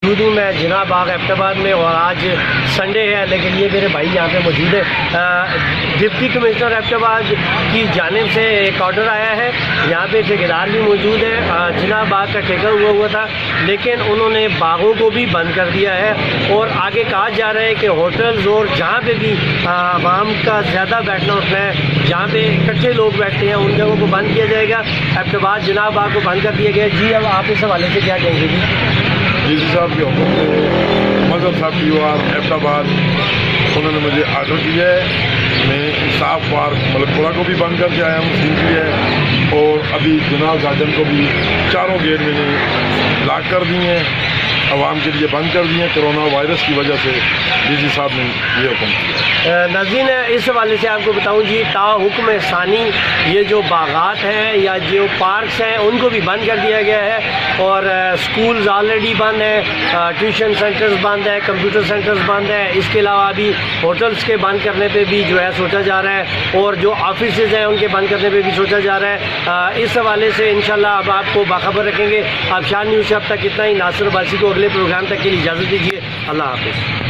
موجود ہوں میں جناح باغ ایبٹ آباد میں، اور آج سنڈے ہے لیکن یہ میرے بھائی یہاں پہ موجود ہے۔ ڈپٹی کمشنر ایبٹ آباد کی جانب سے ایک آرڈر آیا ہے، یہاں پہ ٹھیکیدار بھی موجود ہے۔ جناح باغ کا ٹھیکہ ہوا تھا لیکن انہوں نے باغوں کو بھی بند کر دیا ہے، اور آگے کہا جا رہا ہے کہ ہوٹلز اور جہاں پہ بھی عوام کا زیادہ بیٹھنا اٹھنا ہے، جہاں پہ اکٹھے لوگ بیٹھتے ہیں، ان جگہوں کو بند کیا جائے گا۔ ایبٹ آباد جناح باغ کو بند کر دیا گیا۔ جی اب آپ اس حوالے سے کیا کہیں گے؟ ڈی سی صاحب کے حکم سے مظہر صاحب پی او آر ایبٹ آباد انہوں نے مجھے آرڈر دیا ہے، میں انصاف پارک ملک پورہ کو بھی بند کر کے آیا ہوں، سیل کیا ہے، اور ابھی جناح گارڈن کو بھی چاروں گیٹ میں نے لاک کر دی ہیں، عوام کے لیے بند کر دی ہیں۔ کرونا وائرس کی وجہ سے ڈی سی صاحب نے یہ حکم کیا۔ ناظرین اس حوالے سے آپ کو بتاؤں جی، تا حکم ثانی یہ جو باغات ہیں یا جو پارکس ہیں ان کو بھی بند کر دیا گیا ہے، اور سکولز آلریڈی بند ہیں، ٹیوشن سینٹرز بند ہیں، کمپیوٹر سینٹرز بند ہیں۔ اس کے علاوہ ابھی ہوٹلز کے بند کرنے پہ بھی جو ہے سوچا جا رہا ہے، اور جو آفیسز ہیں ان کے بند کرنے پہ بھی سوچا جا رہا ہے۔ اس حوالے سے انشاءاللہ اب آپ کو باخبر رکھیں گے۔ آپ شان نیوز سے اب تک اتنا ہی۔ ناصر عباسی کو اگلے پروگرام تک کے لیے اجازت دیجیے۔ اللہ حافظ۔